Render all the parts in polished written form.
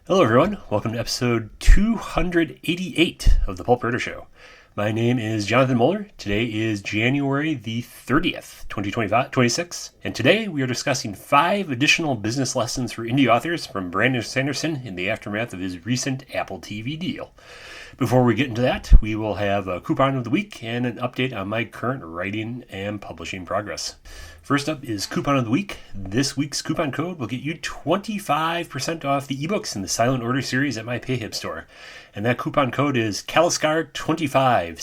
Hello, everyone. Welcome to episode 288 of the Pulp Ritter Show. My name is Jonathan Moeller. Today is January the 30th, 2026, and today we are discussing 5 additional business lessons for indie authors from Brandon Sanderson in the aftermath of his recent Apple TV deal. Before we get into that, we will have a coupon of the week and an update on my current writing and publishing progress. First up is Coupon of the Week. This week's coupon code will get you 25% off the ebooks in the Silent Order series at my PayHip store. And that coupon code is Calaskar25,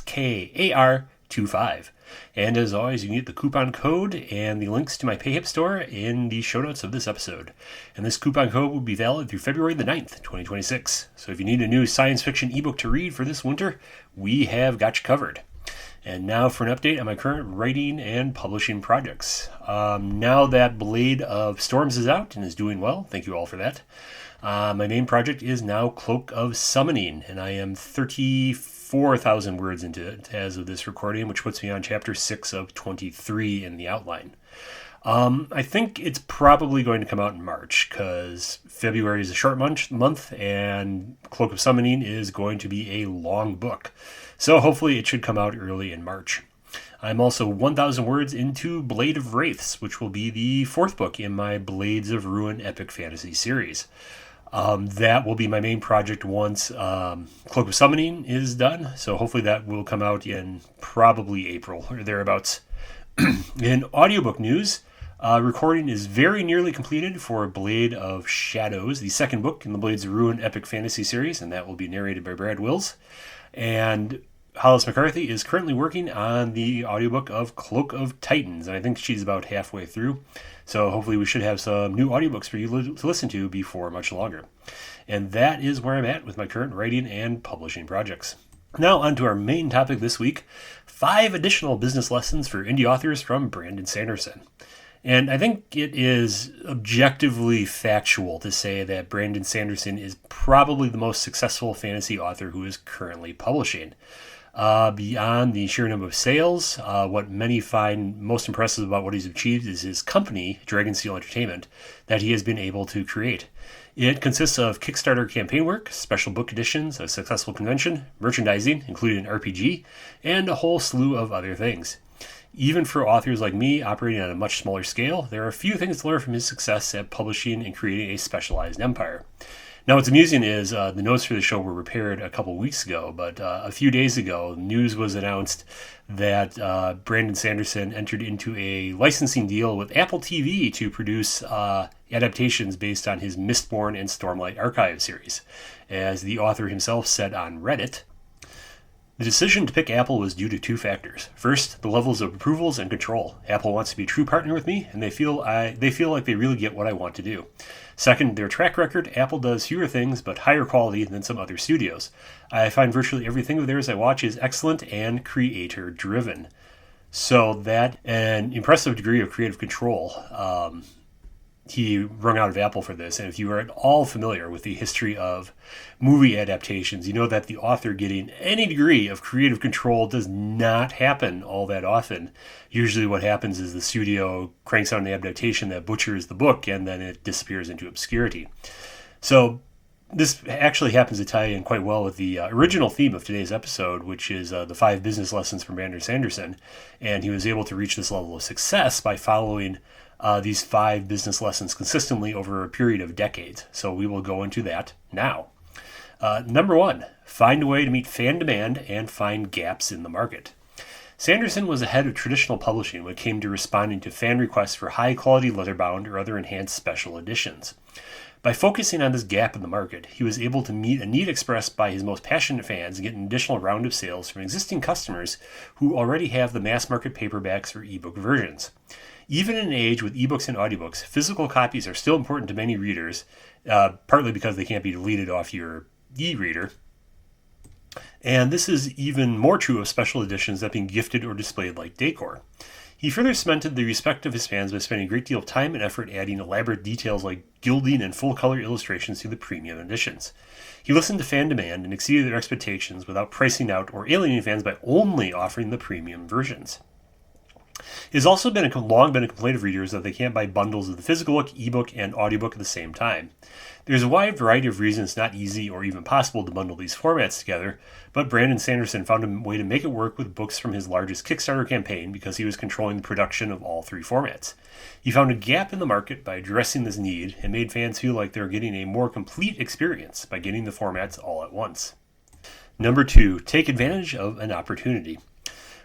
Calaskar25. And as always, you can get the coupon code and the links to my PayHip store in the show notes of this episode. And this coupon code will be valid through February the 9th, 2026. So if you need a new science fiction ebook to read for this winter, we have got you covered. And now for an update on my current writing and publishing projects. Now that Blade of Storms is out and is doing well, thank you all for that. My main project is now Cloak of Summoning, and I am 34,000 words into it as of this recording, which puts me on chapter 6 of 23 in the outline. I think it's probably going to come out in March because February is a short month and Cloak of Summoning is going to be a long book. So hopefully it should come out early in March. I'm also 1,000 words into Blade of Wraiths, which will be the 4th book in my Blades of Ruin epic fantasy series. That will be my main project once Cloak of Summoning is done. So hopefully that will come out in probably April or thereabouts. In audiobook news, recording is very nearly completed for Blade of Shadows, the 2nd book in the Blades of Ruin epic fantasy series, and that will be narrated by Brad Wills. And Hollis McCarthy is currently working on the audiobook of Cloak of Titans, and I think she's about halfway through. So hopefully we should have some new audiobooks for you to listen to before much longer. And that is where I'm at with my current writing and publishing projects. Now on to our main topic this week, 5 additional business lessons for indie authors from Brandon Sanderson. And I think it is objectively factual to say that Brandon Sanderson is probably the most successful fantasy author who is currently publishing. Beyond the sheer number of sales, what many find most impressive about what he's achieved is his company, Dragonsteel Entertainment, that he has been able to create. It consists of Kickstarter campaign work, special book editions, a successful convention, merchandising, including an RPG, and a whole slew of other things. Even for authors like me operating on a much smaller scale, there are a few things to learn from his success at publishing and creating a specialized empire. Now, what's amusing is the notes for the show were prepared a couple weeks ago, but a few days ago, news was announced that Brandon Sanderson entered into a licensing deal with Apple TV to produce adaptations based on his Mistborn and Stormlight Archive series. As the author himself said on Reddit, the decision to pick Apple was due to 2 factors. First, the levels of approvals and control. Apple wants to be a true partner with me, and they feel like they really get what I want to do. Second, their track record. Apple does fewer things, but higher quality than some other studios. I find virtually everything of theirs I watch is excellent and creator-driven. So that an impressive degree of creative control he wrung out of Apple for this. And if you are at all familiar with the history of movie adaptations, you know that the author getting any degree of creative control does not happen all that often. Usually what happens is the studio cranks out an adaptation that butchers the book and then it disappears into obscurity. So this actually happens to tie in quite well with the original theme of today's episode, which is the 5 business lessons from Brandon Sanderson. And he was able to reach this level of success by following these 5 business lessons consistently over a period of decades. So we will go into that now. Number 1, find a way to meet fan demand and find gaps in the market. Sanderson was ahead of traditional publishing when it came to responding to fan requests for high-quality letterbound or other enhanced special editions. By focusing on this gap in the market, he was able to meet a need expressed by his most passionate fans and get an additional round of sales from existing customers who already have the mass-market paperbacks or ebook versions. Even in an age with ebooks and audiobooks, physical copies are still important to many readers, partly because they can't be deleted off your e-reader. And this is even more true of special editions that have been gifted or displayed like decor. He further cemented the respect of his fans by spending a great deal of time and effort adding elaborate details like gilding and full-color illustrations to the premium editions. He listened to fan demand and exceeded their expectations without pricing out or alienating fans by only offering the premium versions. It has also long been a complaint of readers that they can't buy bundles of the physical book, ebook, and audiobook at the same time. There's a wide variety of reasons it's not easy or even possible to bundle these formats together, but Brandon Sanderson found a way to make it work with books from his largest Kickstarter campaign because he was controlling the production of all three formats. He found a gap in the market by addressing this need and made fans feel like they're getting a more complete experience by getting the formats all at once. Number 2, take advantage of an opportunity.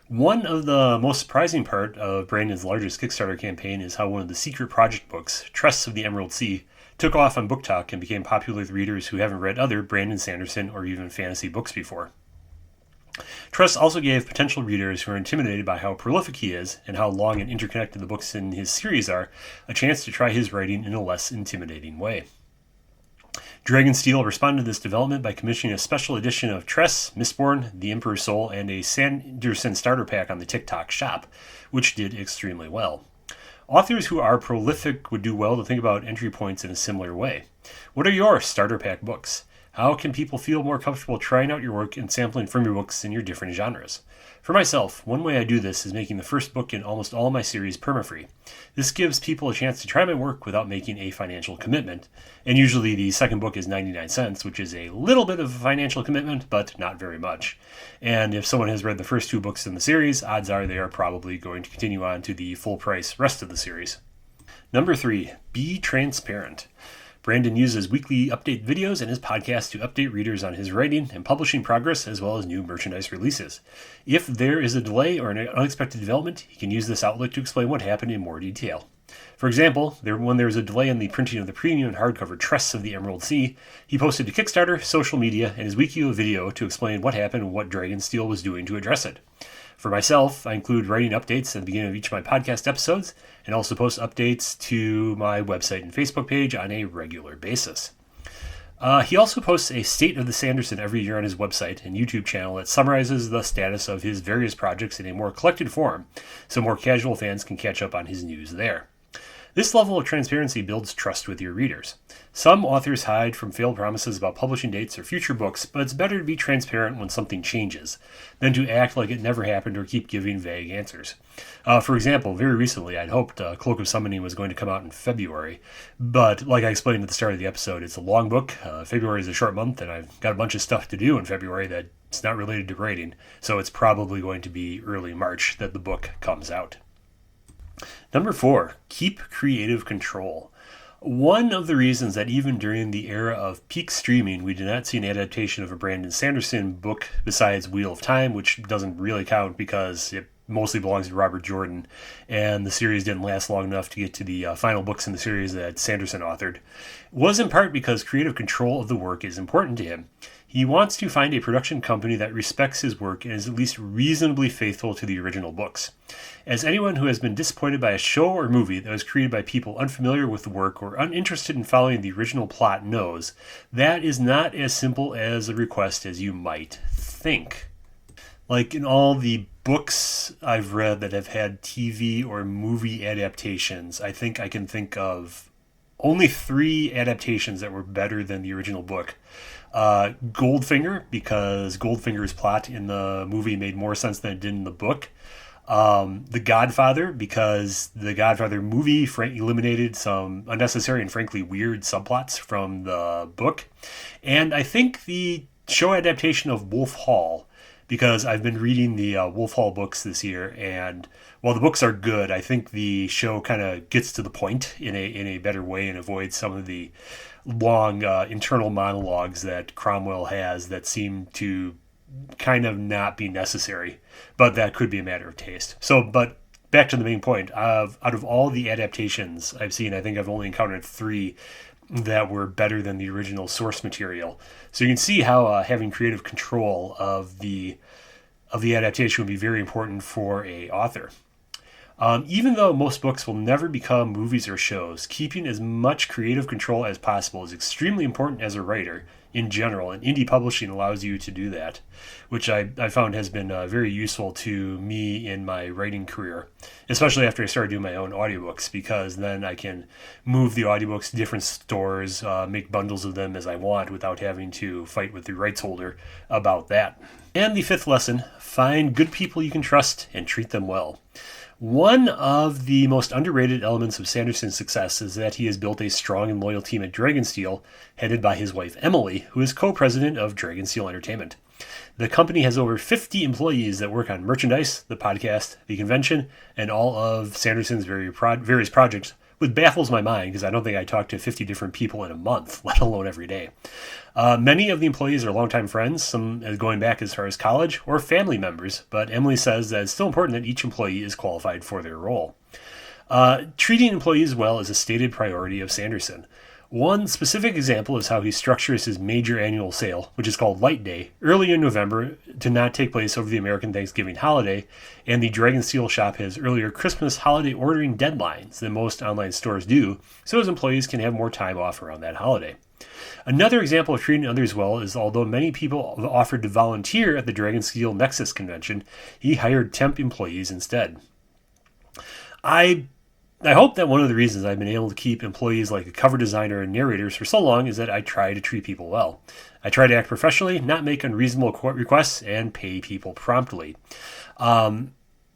One of the most surprising part of Brandon's largest Kickstarter campaign is how one of the secret project books, Trusts of the Emerald Sea, took off on Book Talk and became popular with readers who haven't read other Brandon Sanderson or even fantasy books before. Trust also gave potential readers who are intimidated by how prolific he is and how long and interconnected the books in his series are a chance to try his writing in a less intimidating way. Dragonsteel responded to this development by commissioning a special edition of Tress, Mistborn, The Emperor's Soul, and a Sanderson starter pack on the TikTok shop, which did extremely well. Authors who are prolific would do well to think about entry points in a similar way. What are your starter pack books? How can people feel more comfortable trying out your work and sampling from your books in your different genres? For myself, one way I do this is making the first book in almost all my series perma-free. This gives people a chance to try my work without making a financial commitment, and usually the second book is 99 cents, which is a little bit of a financial commitment, but not very much. And if someone has read the first 2 books in the series, odds are they are probably going to continue on to the full price rest of the series. Number 3, be transparent. Brandon uses weekly update videos and his podcast to update readers on his writing and publishing progress as well as new merchandise releases. If there is a delay or an unexpected development, he can use this outlet to explain what happened in more detail. For example, when there was a delay in the printing of the premium and hardcover Trusts of the Emerald Sea, he posted to Kickstarter, social media, and his weekly video to explain what happened and what Dragonsteel was doing to address it. For myself, I include writing updates at the beginning of each of my podcast episodes and also post updates to my website and Facebook page on a regular basis. He also posts a State of the Sanderson every year on his website and YouTube channel that summarizes the status of his various projects in a more collected form, so more casual fans can catch up on his news there. This level of transparency builds trust with your readers. Some authors hide from failed promises about publishing dates or future books, but it's better to be transparent when something changes than to act like it never happened or keep giving vague answers. For example, very recently I'd hoped Cloak of Summoning was going to come out in February, but like I explained at the start of the episode, it's a long book. February is a short month, and I've got a bunch of stuff to do in February that's not related to writing, so it's probably going to be early March that the book comes out. Number 4, keep creative control. One of the reasons that even during the era of peak streaming, we did not see an adaptation of a Brandon Sanderson book besides Wheel of Time, which doesn't really count because it mostly belongs to Robert Jordan, and the series didn't last long enough to get to the final books in the series that Sanderson authored, was in part because creative control of the work is important to him. He wants to find a production company that respects his work and is at least reasonably faithful to the original books. As anyone who has been disappointed by a show or movie that was created by people unfamiliar with the work or uninterested in following the original plot knows, that is not as simple as a request as you might think. Like in all the books I've read that have had TV or movie adaptations, I think I can think of only 3 adaptations that were better than the original book. Goldfinger, because Goldfinger's plot in the movie made more sense than it did in the book. The Godfather, because the Godfather movie eliminated some unnecessary and frankly weird subplots from the book. And I think the show adaptation of Wolf Hall, because I've been reading the Wolf Hall books this year, and while the books are good, I think the show kind of gets to the point in a better way and avoids some of the long internal monologues that Cromwell has that seem to kind of not be necessary, but that could be a matter of taste. But back to the main point, out of all the adaptations I've seen, I think I've only encountered 3 that were better than the original source material. So you can see how having creative control of the adaptation would be very important for a author. Even though most books will never become movies or shows, keeping as much creative control as possible is extremely important as a writer in general, and indie publishing allows you to do that, which I found has been very useful to me in my writing career, especially after I started doing my own audiobooks, because then I can move the audiobooks to different stores, make bundles of them as I want without having to fight with the rights holder about that. And the 5th lesson, find good people you can trust and treat them well. One of the most underrated elements of Sanderson's success is that he has built a strong and loyal team at Dragonsteel, headed by his wife Emily, who is co-president of Dragonsteel Entertainment. The company has over 50 employees that work on merchandise, the podcast, the convention, and all of Sanderson's various projects, which baffles my mind because I don't think I talk to 50 different people in a month, let alone every day. Many of the employees are longtime friends, some going back as far as college, or family members, but Emily says that it's still important that each employee is qualified for their role. Treating employees well is a stated priority of Sanderson. One specific example is how he structures his major annual sale, which is called Light Day, early in November to not take place over the American Thanksgiving holiday, and the Dragonsteel shop has earlier Christmas holiday ordering deadlines than most online stores do, so his employees can have more time off around that holiday. Another example of treating others well is although many people offered to volunteer at the Dragonsteel Nexus convention, he hired temp employees instead. I hope that one of the reasons I've been able to keep employees like a cover designer and narrators for so long is that I try to treat people well. I try to act professionally, not make unreasonable requests, and pay people promptly.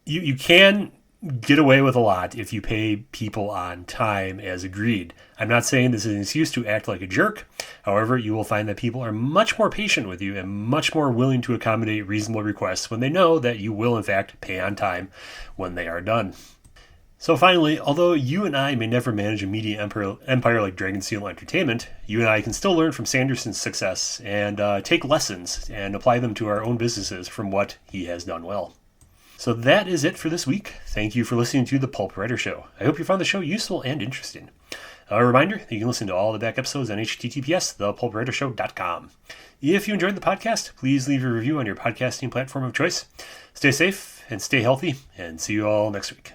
You can get away with a lot if you pay people on time as agreed. I'm not saying this is an excuse to act like a jerk. However, you will find that people are much more patient with you and much more willing to accommodate reasonable requests when they know that you will in fact pay on time when they are done. So finally, although you and I may never manage a media empire like Dragonsteel Entertainment, you and I can still learn from Sanderson's success and take lessons and apply them to our own businesses from what he has done well. So that is it for this week. Thank you for listening to The Pulp Writer Show. I hope you found the show useful and interesting. A reminder that you can listen to all the back episodes on https://thepulpwritershow.com. If you enjoyed the podcast, please leave a review on your podcasting platform of choice. Stay safe and stay healthy, and see you all next week.